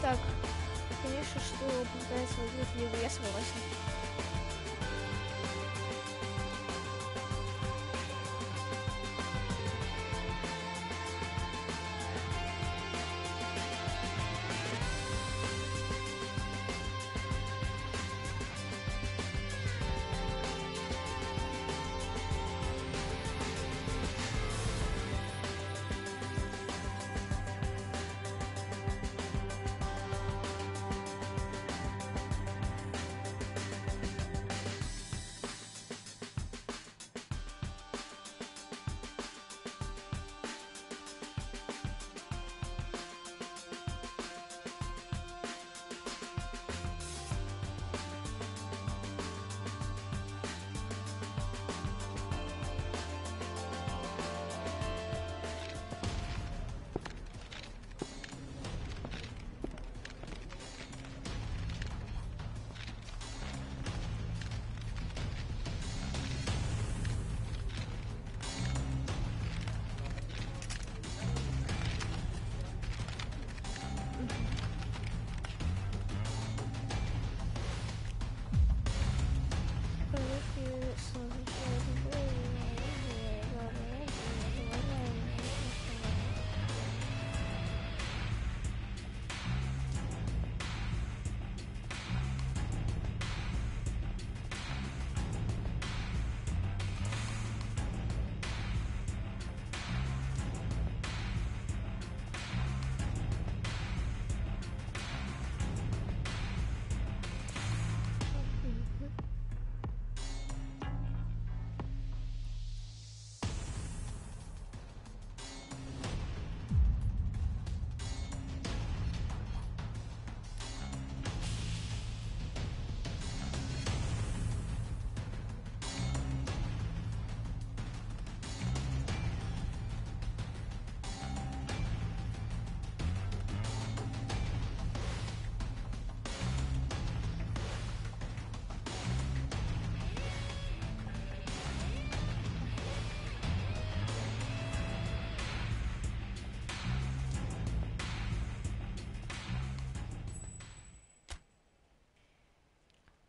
Так, конечно, что попытается выиграть лигу, я согласен.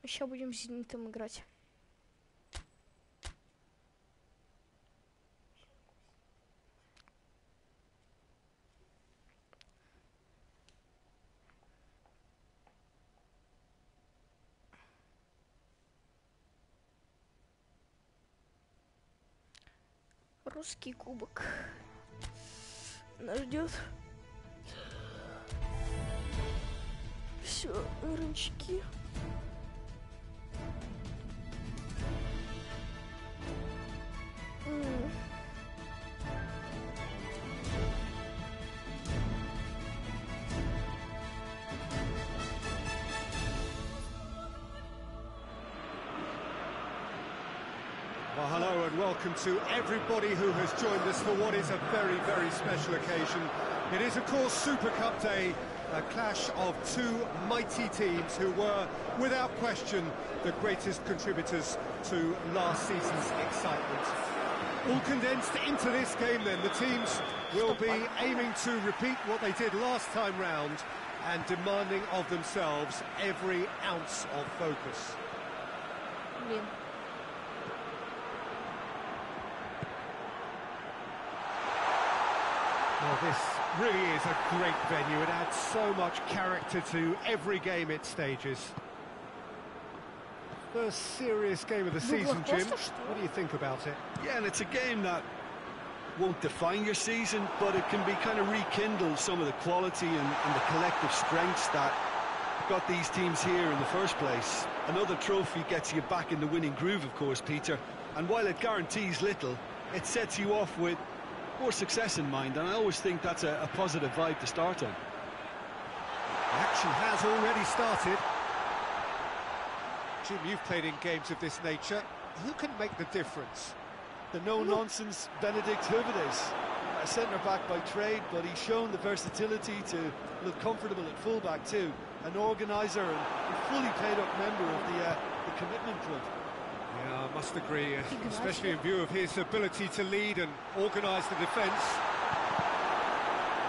Сейчас будем с Зенитом играть. Русский кубок нас ждет. Все, рынчики. Well, hello and welcome to everybody who has joined us for what is a very, very special occasion. It is, of course, Super Cup Day, a clash of two mighty teams who were, without question, the greatest contributors to last season's excitement. All condensed into this game then, the teams will be aiming to repeat what they did last time round and demanding of themselves every ounce of focus. Блин. Well, this really is a great venue. It adds so much character to every game it stages. First serious game of the season, Jim. What do you think about it? Yeah, and it's a game that won't define your season, but it can be kind of rekindle some of the quality and the collective strengths that got these teams here in the first place. Another trophy gets you back in the winning groove, of course, Peter. And while it guarantees little, it sets you off with more success in mind, and I always think that's a positive vibe to start on. The action has already started. Jim, you've played in games of this nature. Who can make the difference? The no-nonsense Benedikt Hövedes, a centre-back by trade, but he's shown the versatility to look comfortable at full-back too. An organiser and a fully paid-up member of the commitment club. Yeah, I must agree, especially in view of his ability to lead and organise the defence.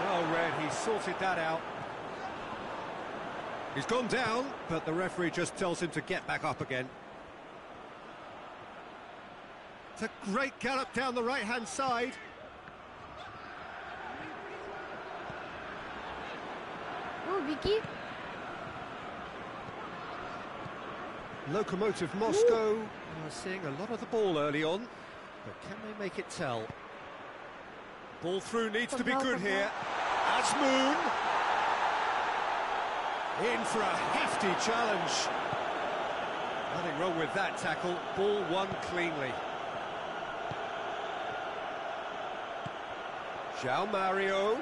Well read, he sorted that out. He's gone down, but the referee just tells him to get back up again. It's a great gallop down the right-hand side. Ну, беги. Lokomotiv Moscow are seeing a lot of the ball early on, but can they make it tell? Ball through needs to be good here. Azmoun in for a hefty challenge. Nothing wrong with that tackle. Ball won cleanly. João Mario.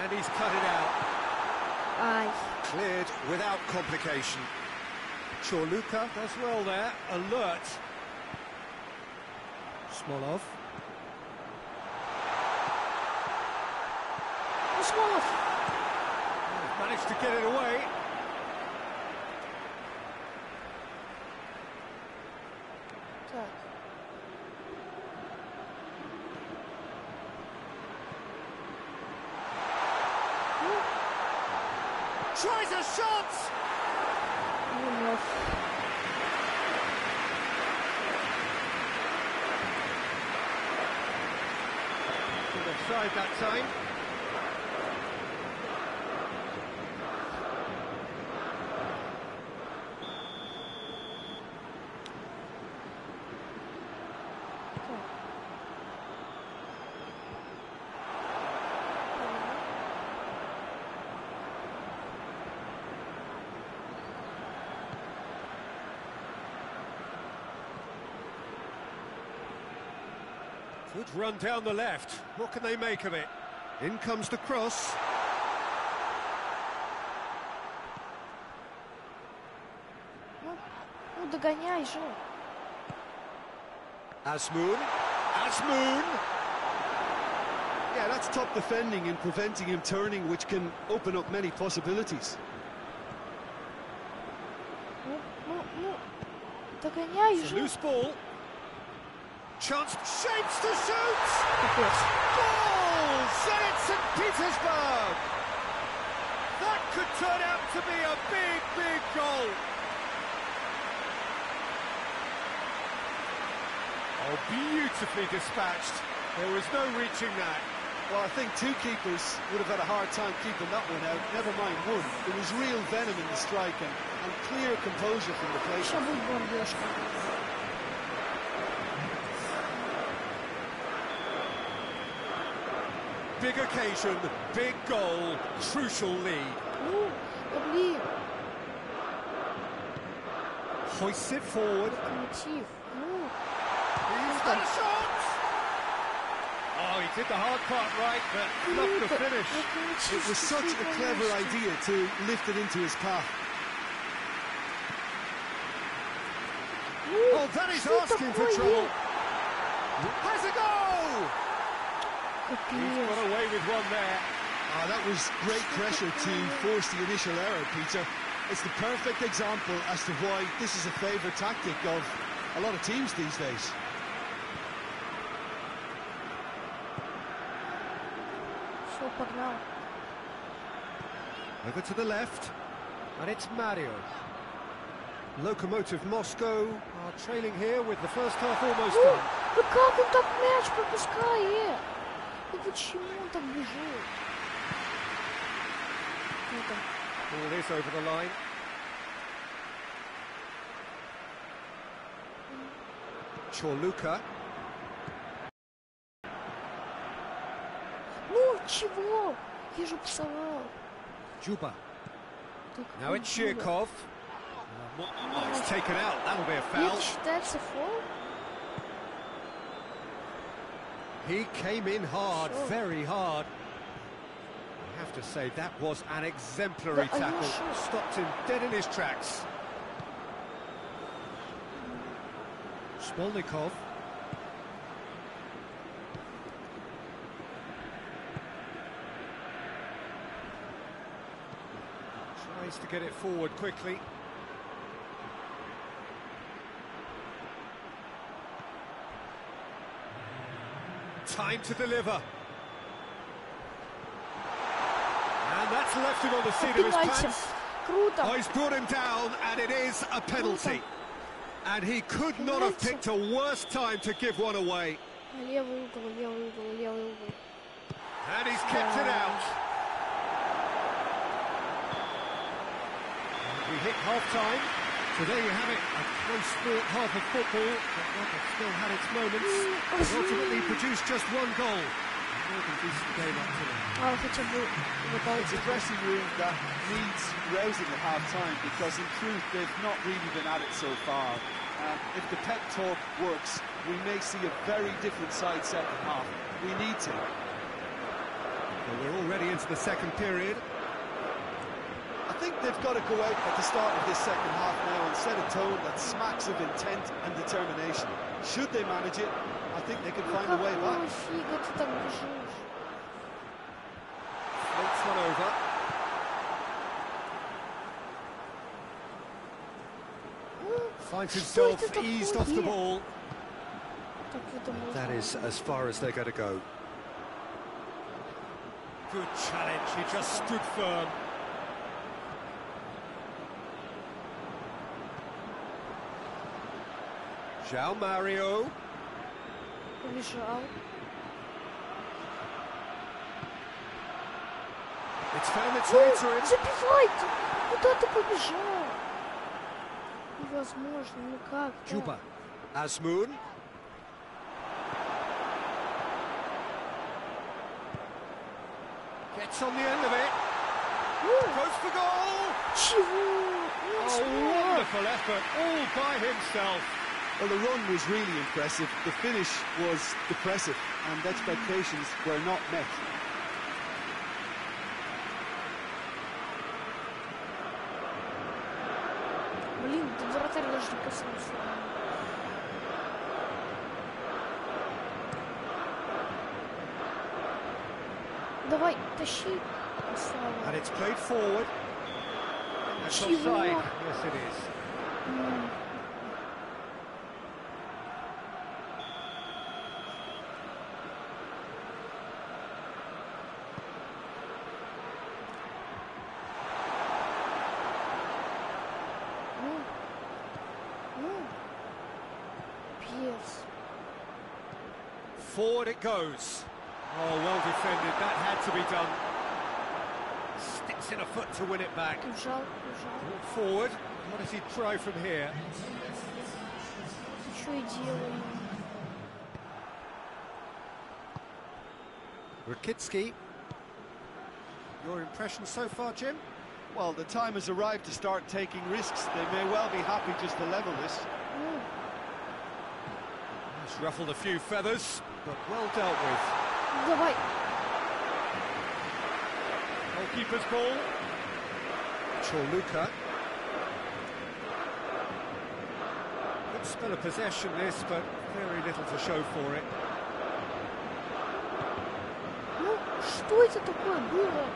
And he's cut it out. Ай. Cleared without complication. Chorluka does well there. Alert. Smolov. Усмолов. Managed to get it away. Так. Tries a shot! Умов. Offside that time. Good run down the left. What can they make of it? In comes the cross. Ну, догоняй же. Azmoun. Azmoun. Yeah, that's top defending and preventing him turning, which can open up many possibilities. Ну, догоняй It's a же. loose ball. Chance, shapes to shoot! Капец. Goal! Zenit St. Petersburg! That could turn out to be a big, big goal. Oh, beautifully dispatched. There was no reaching that. Well, I think two keepers would have had a hard time keeping that one out, never mind one. There was real venom in the strike and clear composure from the plate. Сейчас будет бомбежка. Big occasion, big goal, crucial lead. Ну, да блин. Hoists it forward. Локомотив. Ну, He's got a shot! Oh, he did the hard part right, but not the finish. Локомотив. It was such a clever idea to lift it into his path. Oh, that is asking for trouble. Has a goal! He's Капец. got away with one there. That was great pressure to force the initial error, Peter. It's the perfect example as to why this is a favourite tactic of a lot of teams these days. Все, погнал. Over to the left, and it's Mario. Lokomotiv Moscow are trailing here with the first half almost Ну, done. да как он так мяч пропускает? Ну почему он так бежит? Ну там. Ball is over the line. Chorluka. Ну, чего? Я же пасовал. Juba. Так, Now it's Джуба. Shirkov. Oh, it's taken out. That'll be a И foul. это считается фол? He came in hard, Sure. very hard. I have to say, that was an exemplary Yeah, are you tackle. sure? Stopped him dead in his tracks. Smolnikov. Tries to get it forward quickly. Time to deliver. And that's left him on the seat of his Пенальти. pants. Круто. Oh, he's brought him down, and it is a penalty. And he could not have picked a worse time to give one away. Левый угол, левый угол, левый угол. And he's kept it out. We hit half-time. So there you have it, a close-fought half of football, but one that still had its moments. But ultimately produced just one goal. More than decent game up to now. Хотя бы It's a dressing room that needs rousing at half-time because in truth they've not really been at it so far. If the pep talk works, we may see a very different side second half. We need to. Well, we're already into the second period. I think they've got to go out at the start of this second half now and set a tone that smacks of intent and determination. Should they manage it, I think they can find a way back. фига ты так бежишь? Floats one over. Finds himself eased off the ball. Так это можно. That is as far as they're going to go. Good challenge, he just stood firm. João Mario. Побежал. It's found its way to him. Забивай ты! Куда ты побежал? Невозможно, ну как так? Juba. Azmoun. Gets on the end of it. Goes for goal. Чего? Oh, wonderful effort, all by himself. Well, the run was really impressive. The finish was depressive, and expectations were not met. Блин, да вратарь даже не коснулся. Давай, тащи. Слава. And it's played forward. That's Чего? offside. Yes, it is. Пес. Forward it goes. Oh, well defended. That had to be done. Sticks in a foot to win it back. Ужал, ужал. Brought forward. What does he try from here? Что и делаем? Rakitsky. Your impression so far, Jim? Well, the time has arrived to start taking risks. They may well be happy just to level this. He's ruffled a few feathers, but well dealt with. Давай. Goalkeeper's ball. Chorluka. Good spell of possession this, but very little to show for it. Ну, что это такое было?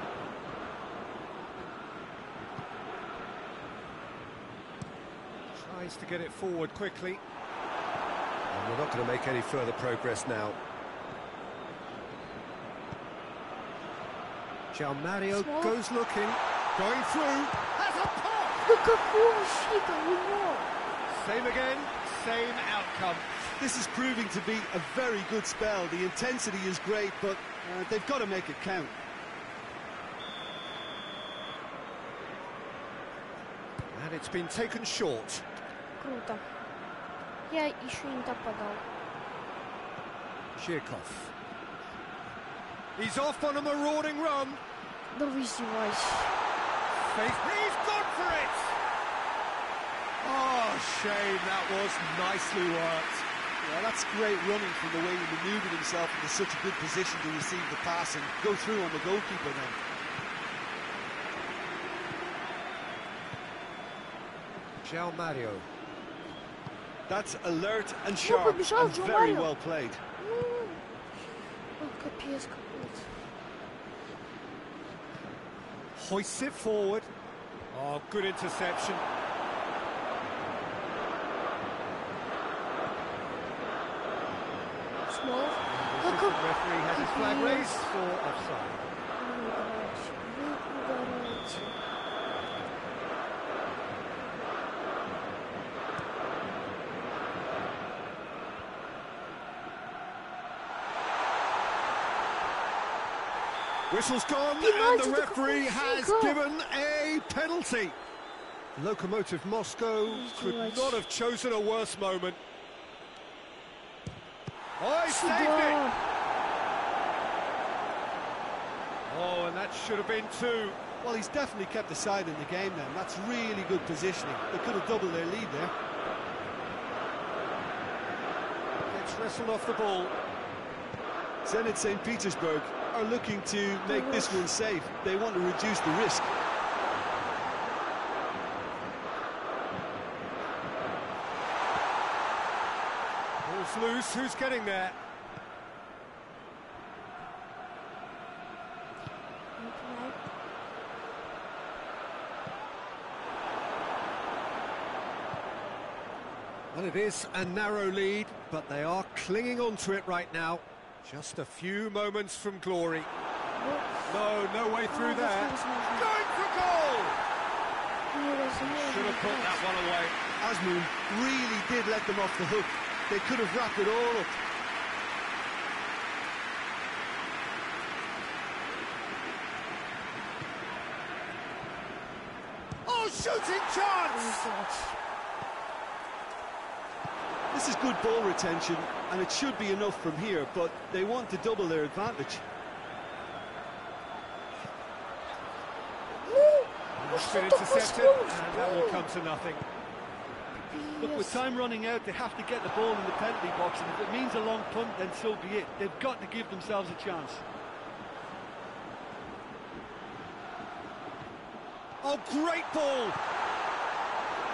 Tries to get it forward quickly. And we're not going to make any further progress now. João Mario Small. goes looking, going through, has a pop! Да какого фига, Луно? Same again, same outcome. This is proving to be a very good spell. The intensity is great, but they've got to make it count. And it's been taken short. Круто. Я еще не так подал. Zhirkov. He's off on a marauding run. Да вы издеваетесь. He's gone for it! Oh, shame, that was nicely worked. Yeah, that's great running from the way he manoeuvred himself into such a good position to receive the pass and go through on the goalkeeper then. João Mario. That's alert and sharp побежал and João very Mario. well played. Ой, капец какой-то. Hoists it forward. Oh, good interception. Смолов. Да как referee has his flag raised for offside. Whistle's gone, and the referee has given a penalty. Lokomotiv Moscow could not have chosen a worse moment. Oh, he saved it! Oh, and that should have been two. Well, he's definitely kept the side in the game then. That's really good positioning. They could have doubled their lead there. Gets wrestled off the ball. Zenit St. Petersburg are looking to make this one safe. They want to reduce the risk. Ball's loose, who's getting there? Well, it is a narrow lead, but they are clinging on to it right now. Just a few moments from glory. No way through there. Going for goal! Should have put that one away. Azmoun really did let them off the hook. They could have wrapped it all up. Oh, shooting chance! This is good ball retention, and it should be enough from here, but they want to double their advantage. It's been intercepted, and that will come to nothing. Look, with time running out, they have to get the ball in the penalty box, and if it means a long punt, then so be it. They've got to give themselves a chance. Oh, great ball!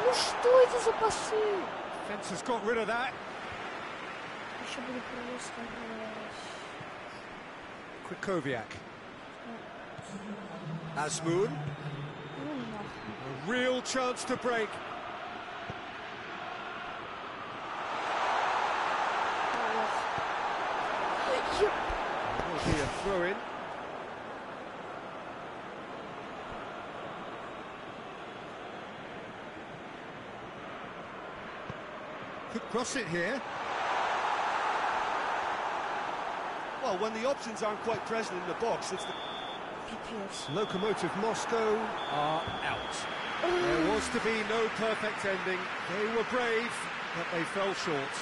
Ну что это за пасы? Fence has got rid of that. Еще буду просто Krychowiak. Azmoun. A real chance to break. It will be a throw-in. Could cross it here. Well, when the options aren't quite present in the box, it's the... Lokomotiv Moscow are out. There was to be no perfect ending. They were brave, but they fell short.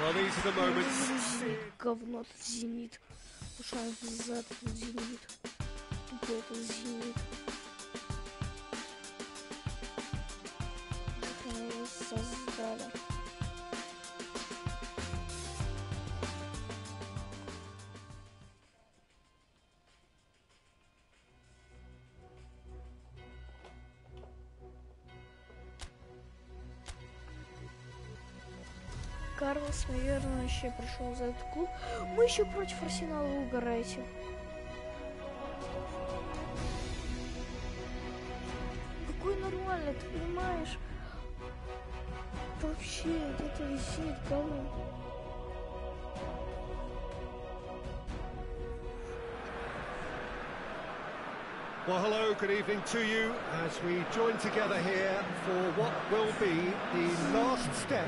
Well, these are the moments. Говно этот Зенит. Ушел взад этот Зенит. Тупо этот Зенит. Как они его создали. Карлос, наверное, еще пришел за этот клуб. Мы еще против Арсенала угораете. Какой нормальный, ты понимаешь? Это вообще, это висит говно. Well, hello, good evening to you as we join together here for what will be the last step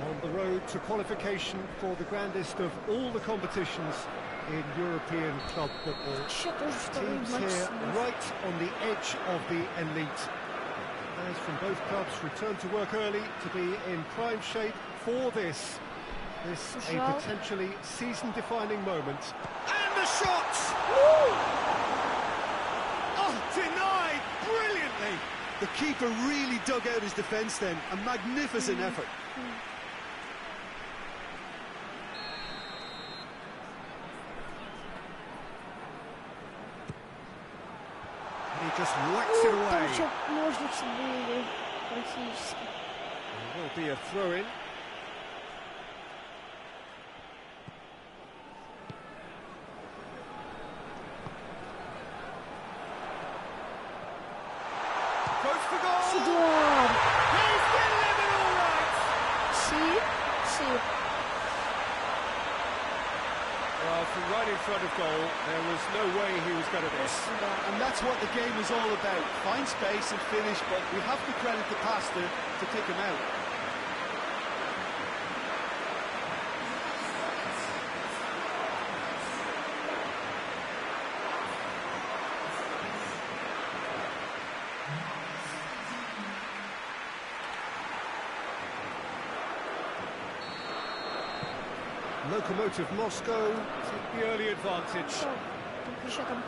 on the road to qualification for the grandest of all the competitions in European club football. Teams here right on the edge of the elite. Players from both clubs return to work early to be in prime shape for this. This a potentially season-defining moment. And the shot! Oh, denied brilliantly! The keeper really dug out his defence then. A magnificent effort. He just whacks it away. Ножницы были практически. There will be a throw-in. Goes for goal. Сюда. He's delivered all right. Си. front of goal. There was no way he was going to miss. And that's what the game is all about. Find space and finish, but we have to credit the passer to pick him out. Lokomotiv Moscow take the early advantage. Только еще там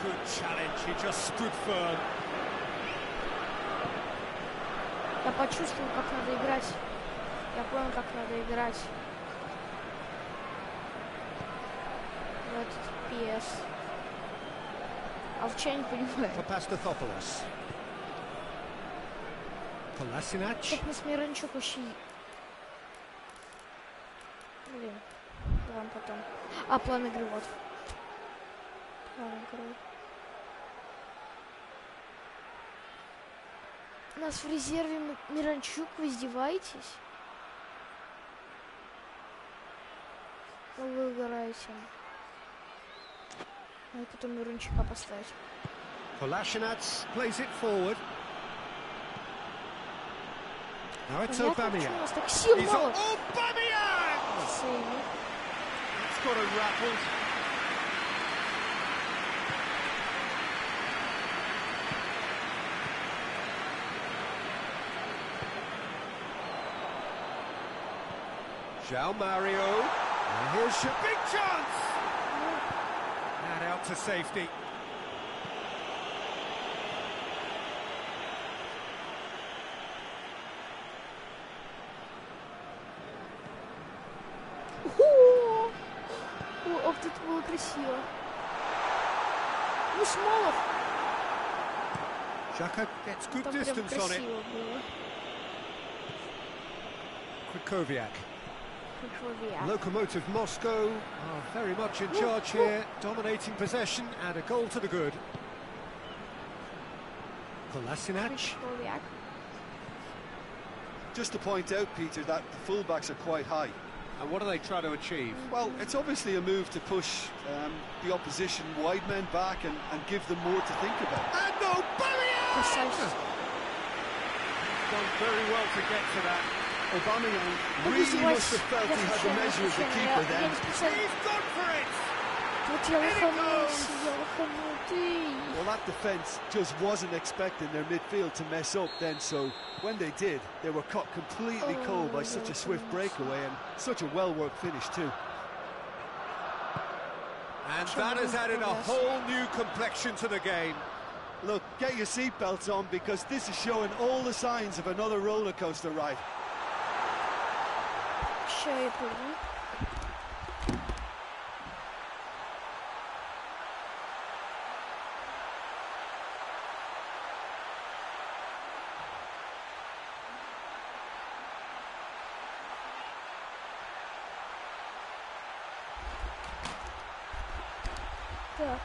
Good challenge, he just stood firm. Я почувствовал, как надо играть. Я понял, как надо играть. В этот PS. А в чай не понимаю. Papastathopoulos. Kolasinac. Как мы с Миранчук вообще... Блин. Ладно, потом. А, план игры, вот. План игры. У нас в резерве Миранчук, вы издеваетесь? Вы играете. Надо потом Миранчука поставить. Kolasinac plays it forward. Now it's Понятно, Aubameyang. почему у нас так сил He's мало? Aubameyang! Сейвы. It's got a rattled. João Mario. And here's your big chance! And out to safety. Ох, тут было красиво. Ну, Смолов. Xhaka gets good Там прям distance on it. красиво было. Krychowiak. Krychowiak. Lokomotiv Moscow are very much in charge here, dominating possession and a goal to the good. Kolasinac. Krychowiak. Just to point out, Peter, that the fullbacks are quite high. And what are they trying to achieve? Well, it's obviously a move to push the opposition wide men back and give them more to think about. And Aubameyang! Красавчик. Done very well to get to that. Aubameyang Ну, really вызывать must have felt he had the measure of the keeper я then. не специально. He's gone for it! Вот я лоханулся, я лоханутый. Well, that defence just wasn't expecting their midfield to mess up then, so when they did, they were caught completely cold by such a swift breakaway and such a well-worked finish too. And that has added a whole new complexion to the game. Look, get your seatbelts on because this is showing all the signs of another roller coaster ride. Ща я помню. Так.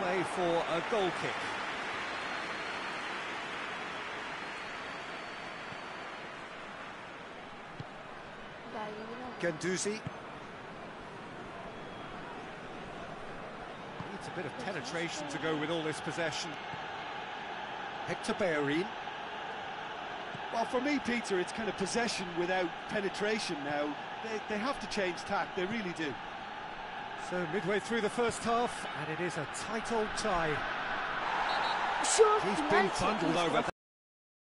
Play for a goal kick. Да, я виноват. Guendouzi. Needs a bit of penetration to go with all this possession. Hector Bellerin. Well, for me, Peter, it's kind of possession without penetration now. They have to change tack, they really do. So midway through the first half, and it is a tight old tie. Всё, He's been пенальти. bundled over.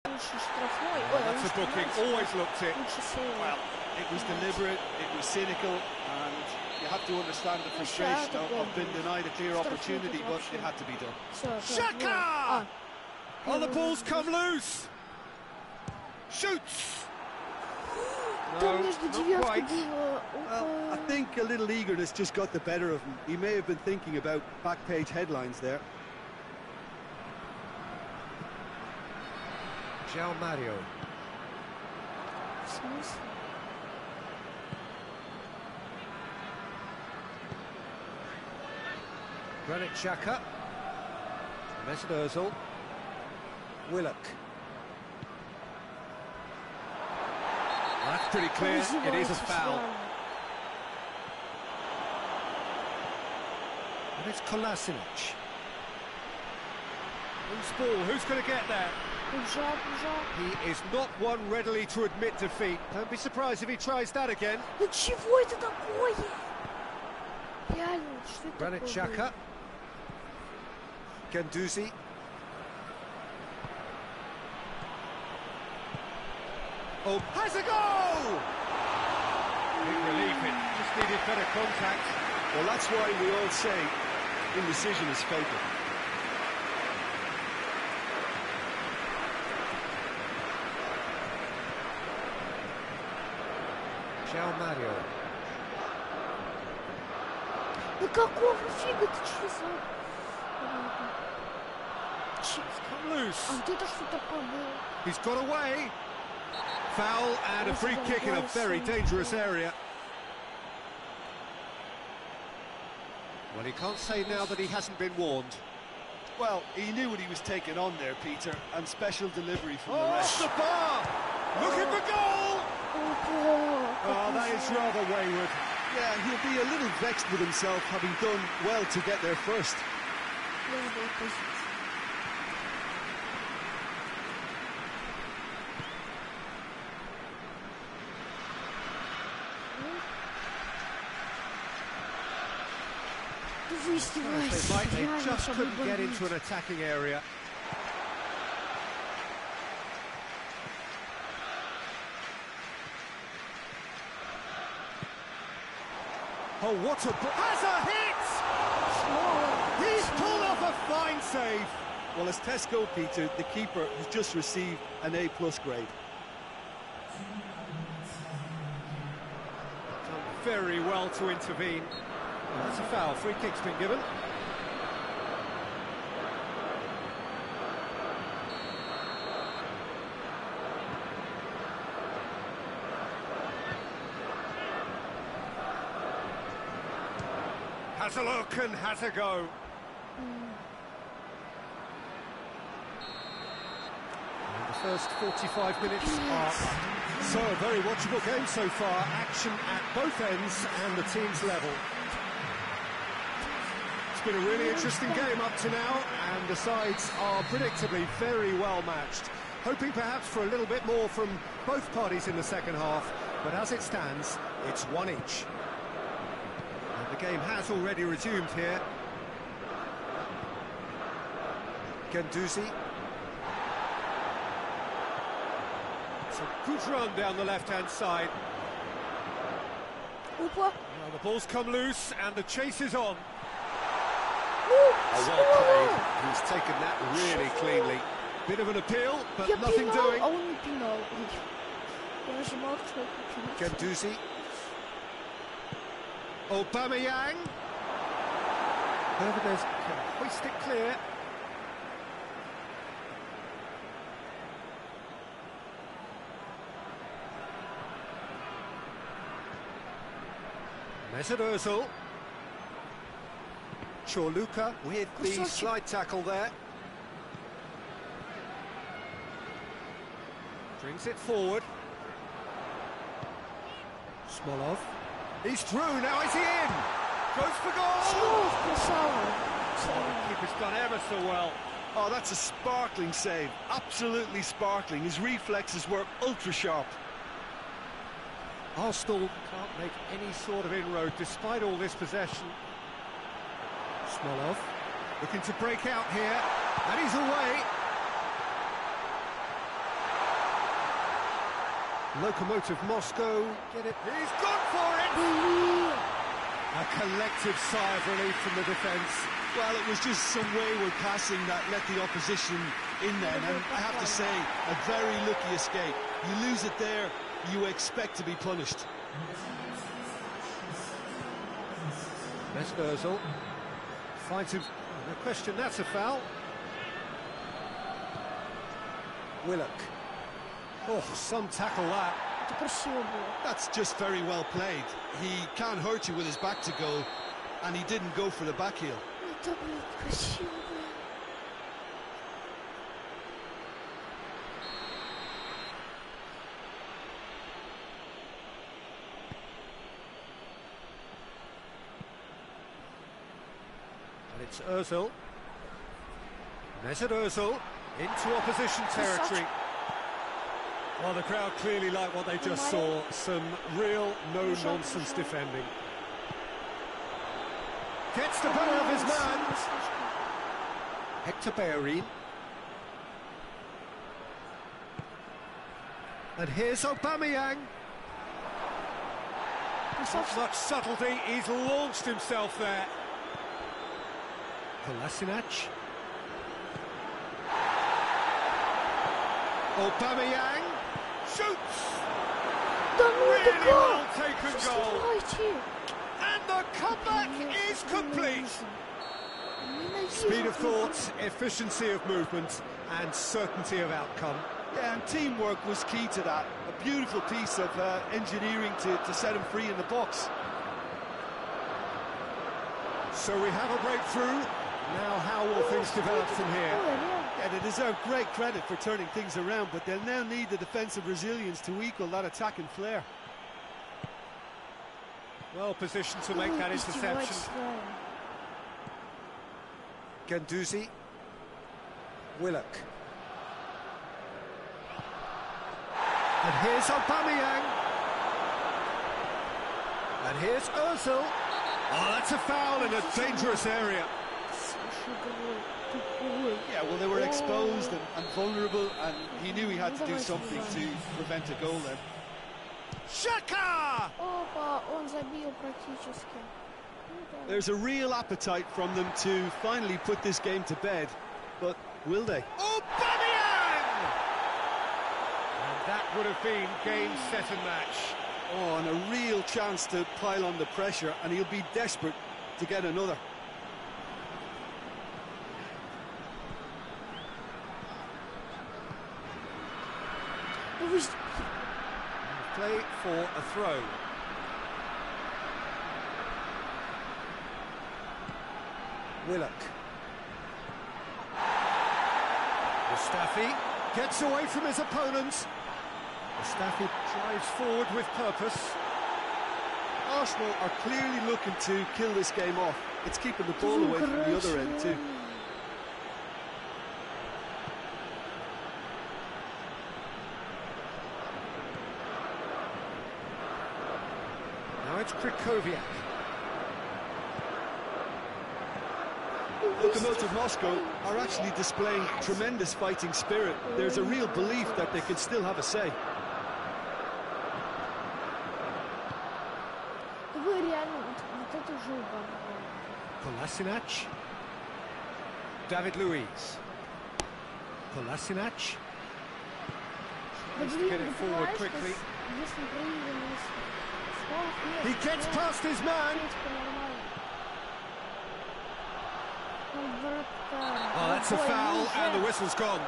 Лучший штрафной. Oh, Ой, that's a лучший booking. пенальти. Always looked it. Лучший сейв. Well, it was deliberate, it was cynical, and you have to understand the frustration of being denied a clear opportunity, but it had to be done. Всё, Xhaka! Oh, the ball's come loose. Shoots. Там между девяткой quite. было. Well, I think a little eagerness just got the better of him. He may have been thinking about back page headlines there. João Mario. В смысле? Granit Xhaka. Mesut Ozil. Willock. That's pretty clear, it is a foul. And it's Kolasinac. Who's ball? Who's going to get there? He is not one readily to admit defeat. Don't be surprised if he tries that again. Ну чего это такое? Реально, что это Granit такое? Xhaka. Guendouzi. Oh, has a goal! Big relief, it just needed better contact. Well, that's why we all say indecision is fatal. João Mario. Ну какого фига ты что за... Come loose. А вот это что такое было? He's got away. Foul and a free kick in a very dangerous area. Well, he can't say now that he hasn't been warned. Well, he knew what he was taking on there, Peter, and special delivery from the Off rest. the bar! Looking for goal! Oh, that is rather wayward. Yeah, he'll be a little vexed with himself, having done well to get there first. Вы издеваетесь, They реально, just чтобы couldn't get бомбить. into an attacking area. Oh, what a... Has a hit! He's pulled off a fine save. Well, as Tesco, Peter, the keeper has just received an A+ grade. Done very well to intervene. That's a foul. Free kick's been given. Has a look and has a go. And the first 45 minutes are up. So, a very watchable game so far. Action at both ends and the team's level. It's been a really interesting game up to now, and the sides are predictably very well matched. Hoping perhaps for a little bit more from both parties in the second half, but as it stands, it's one each. And the game has already resumed here. Guendouzi. It's a good run down the left-hand side. Опа! Now the ball's come loose and the chase is on. Ну, Well played. He's taken that really cleanly. Bit of an appeal, but Я nothing пинал, doing. а он не пинал. Я нажимал, что это пинать. Guendouzi. Aubameyang. Hernandez can hoist it clear. Mesut Ozil. Chorluka with the Кусочек. slide tackle there. Brings it forward. Smolov. He's through, now is he in? Goes for goal! Снова красава. Keeper's done ever so well. Oh, that's a sparkling save. Absolutely sparkling. His reflexes were ultra-sharp. Arsenal can't make any sort of inroad despite all this possession. Smolov looking to break out here, and he's away. Lokomotiv Moscow, get it, he's gone for it! Блин! A collective sigh of relief from the defence. Well, it was just some wayward passing that let the opposition in then, and I have to say, a very lucky escape. You lose it there, you expect to be punished. Mesut Ozil finds him. No question, that's a foul. Willock. Oh, some tackle that. Это красиво было. That's just very well played. He can't hurt you with his back to goal, and he didn't go for the back heel. Это, блин, красиво было. It's Ozil. Mesut Ozil into opposition territory. Well, the crowd clearly like what they just saw. Some real no-nonsense defending. Gets the better of his man. Hector Bellerin. And here's Aubameyang. Not much subtlety, he's launched himself there. Kolasinac. Aubameyang shoots! Really well taken goal. And the comeback is complete. Speed of thought, efficiency of movement, and certainty of outcome. Yeah, and teamwork was key to that. A beautiful piece of engineering to set him free in the box. So we have a breakthrough. Now how will things develop from here? Yeah, they deserve great credit for turning things around, but they'll now need the defensive resilience to equal that attacking flair. Well positioned to make that interception. Guendouzi. Willock. And here's Aubameyang. And here's Ozil. Oh, that's a foul in a dangerous area. Yeah, well, they were exposed and vulnerable, and he knew he had to do something to prevent a goal then. Xhaka! There's a real appetite from them to finally put this game to bed, but will they? Aubameyang! And that would have been game, set and match. Oh, and a real chance to pile on the pressure, and he'll be desperate to get another. Play for a throw. Willock. Mustafi gets away from his opponent. Mustafi drives forward with purpose. Arsenal are clearly looking to kill this game off. It's keeping the ball away from the other end too. Now it's Krychowiak. Lokomotiv Moscow are actually displaying tremendous fighting spirit. There's a real belief that they can still have a say. Kolasinac. David Luiz. Kolasinac. Tries to get it forward quickly. He gets past his man. Oh, that's a foul, and the whistle's gone.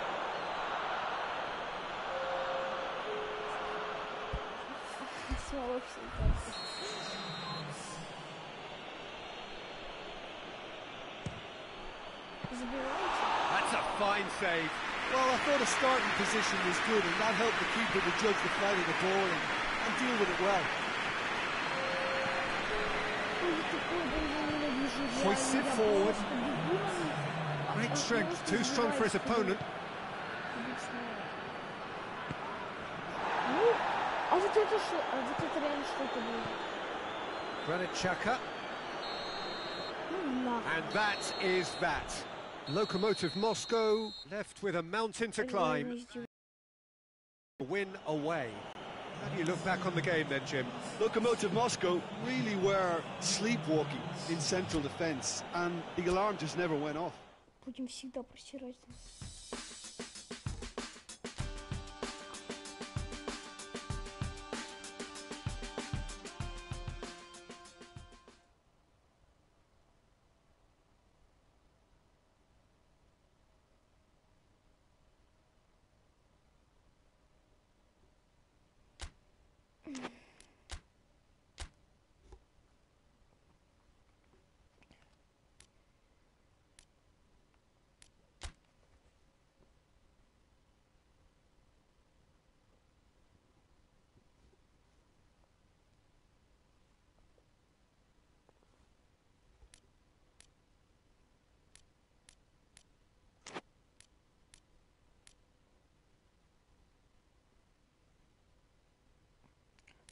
That's a fine save. Well, I thought a starting position was good, and that helped the keeper to judge the flight of the ball and deal with it well. Hoists it forward. Great strength, too strong for his opponent. Granit Xhaka. And that is that. Lokomotiv Moscow left with a mountain to climb. Win away. How do you look back on the game then, Jim? Lokomotiv Moscow really were sleepwalking in central defence, and the alarm just never went off. Будем всегда простирать.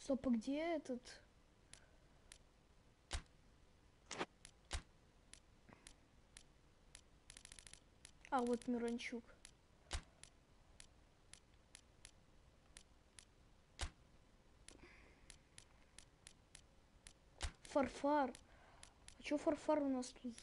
Стоп, а где этот? А, вот Миранчук. Фарфар. А чё Фарфар у нас тут?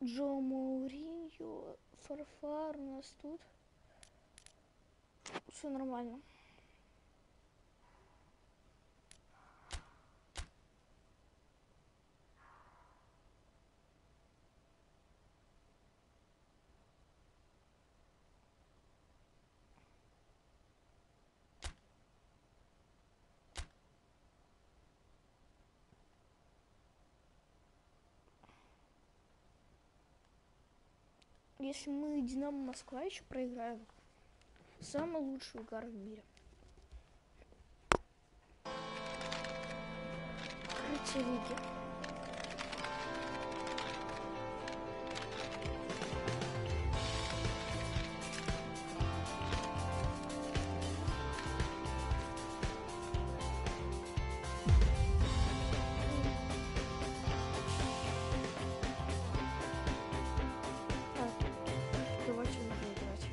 Джо Мауриньо, Фарфар у нас тут. Все нормально. Если мы Динамо Москва еще проиграем, самый лучший угар в мире. Открытие лиги. Давайте можно играть.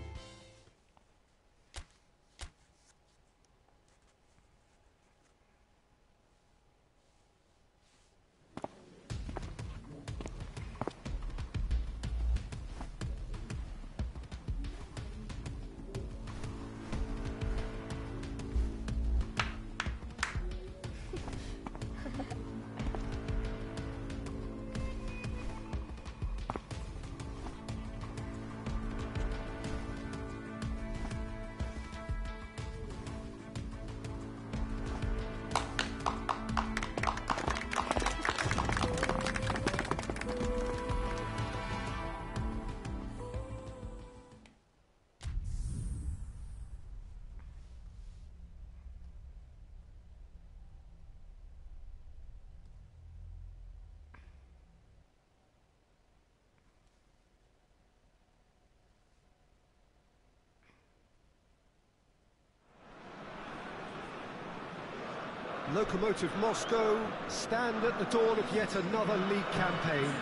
Lokomotiv Moscow stand at the dawn of yet another league campaign.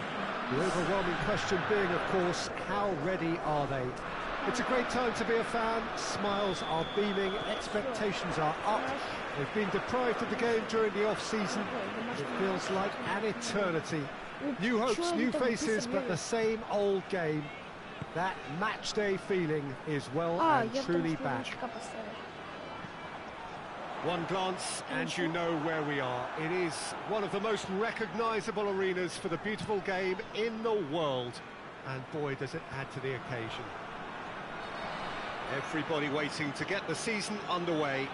The overwhelming question being, of course, how ready are they? It's a great time to be a fan. Smiles are beaming, expectations are up. They've been deprived of the game during the off-season. It feels like an eternity. New hopes, new faces, but the same old game. That match day feeling is well and truly back. One glance and you know where we are. It is one of the most recognisable arenas for the beautiful game in the world. And boy, does it add to the occasion. Everybody waiting to get the season underway.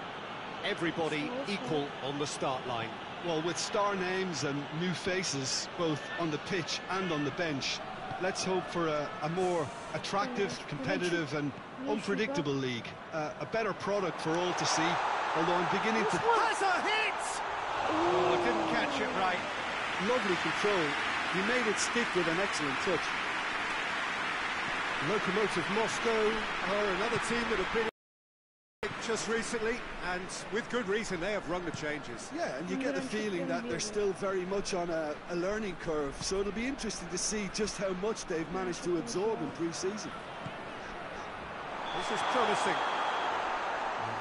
Everybody equal on the start line. Well, with star names and new faces, both on the pitch and on the bench, let's hope for a more attractive, competitive and unpredictable league. A better product for all to see. Although I'm beginning to... Has a hit! Oh, didn't catch it right. Lovely control. He made it stick with an excellent touch. Lokomotiv Moscow are another team that have been just recently, and with good reason. They have rung the changes. Yeah, and you get the feeling that they're still very much on a learning curve, so it'll be interesting to see just how much they've managed to absorb in pre-season. This is promising.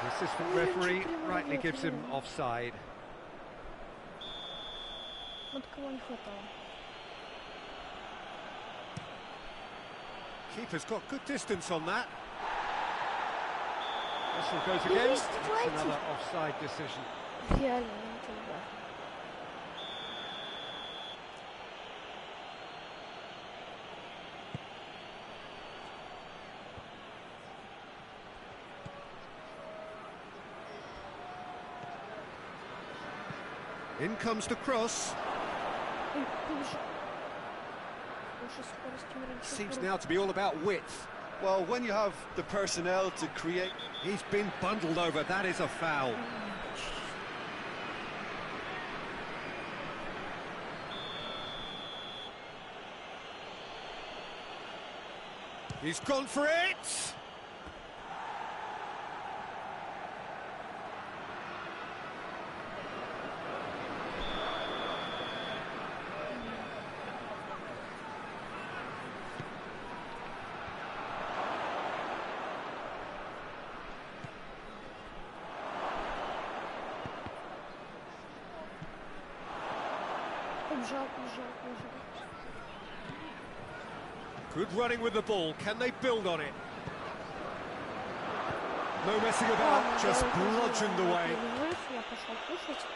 The assistant referee rightly gives him offside. Keeper's got good distance on that. Whistle goes again. It's another offside decision. In comes the cross. Seems now to be all about width. Well, when you have the personnel to create... He's been bundled over, that is a foul. He's gone for it! Убежал. Good running with the ball. Can they build on it? No messing about, just bludgeoned away. Я пошел кушать.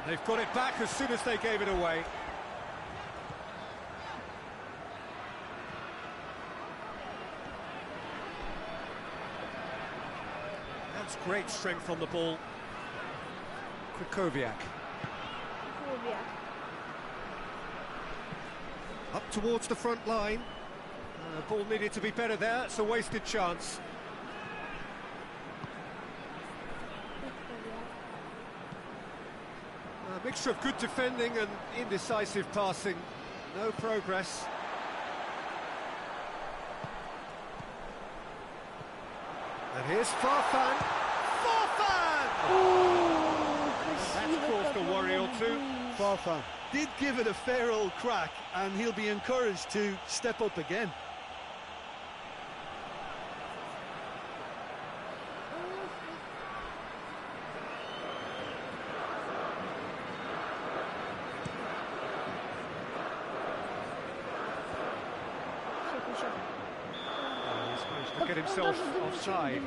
They've got it back as soon as they gave it away. That's great strength on the ball. Krychowiak. Up towards the front line. Ball needed to be better there. It's a wasted chance. A mixture of good defending and indecisive passing. No progress. And here's Farfan. Farfan! That's caused a worry or two. Farfan did give it a fair old crack, and he'll be encouraged to step up again. He's managed to get himself offside.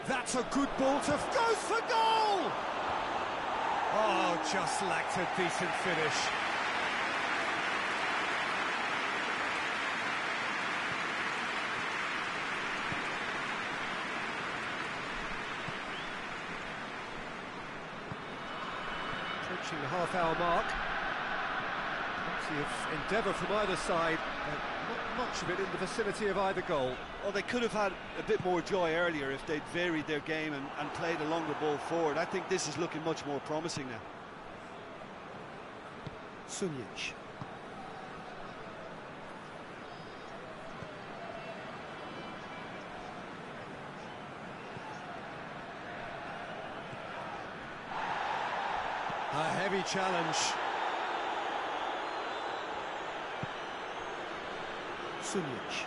That's a good ball to... goes for goal! Oh, just lacked a decent finish. Approaching the half-hour mark. Plenty of endeavour from either side, but not much of it in the vicinity of either goal. Well, they could have had a bit more joy earlier if they'd varied their game and played a longer ball forward. I think this is looking much more promising now. Sunjic. A heavy challenge. Sunjic.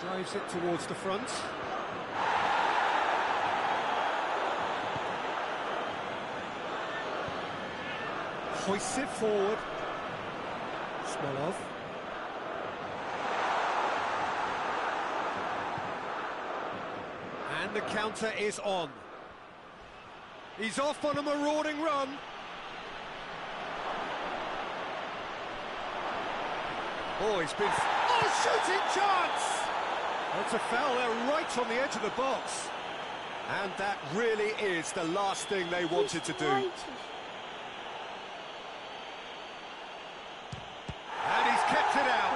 Drives it towards the front. Hoists it forward. Smolov. And the counter is on. He's off on a marauding run. Oh, he's been... oh, shooting chance! That's a foul there right on the edge of the box. And that really is the last thing they wanted to do. And he's kept it out.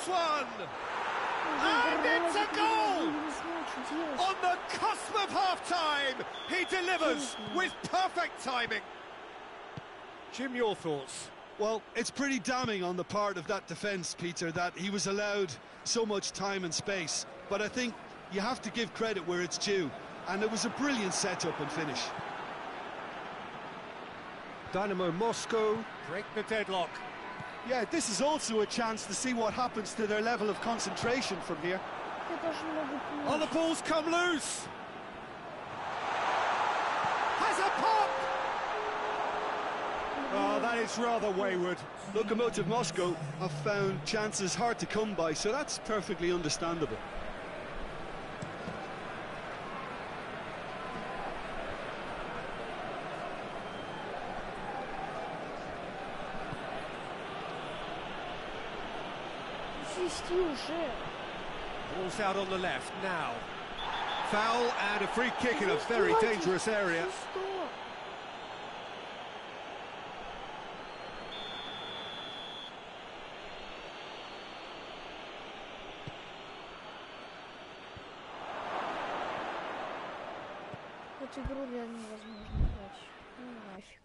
One, and it's a goal! On the cusp of half-time, he delivers with perfect timing. Jim, your thoughts? Well, it's pretty damning on the part of that defence, Peter, that he was allowed so much time and space. But I think you have to give credit where it's due, and it was a brilliant setup and finish. Dynamo Moscow break the deadlock. Yeah, this is also a chance to see what happens to their level of concentration from here. Oh, the ball's come loose! Has a pop! Oh, that is rather wayward. Lokomotiv Moscow have found chances hard to come by, so that's perfectly understandable. Ball's out on the left now. Foul and a free kick in a very dangerous area. Эту игру реально невозможно играть. Ну нафиг.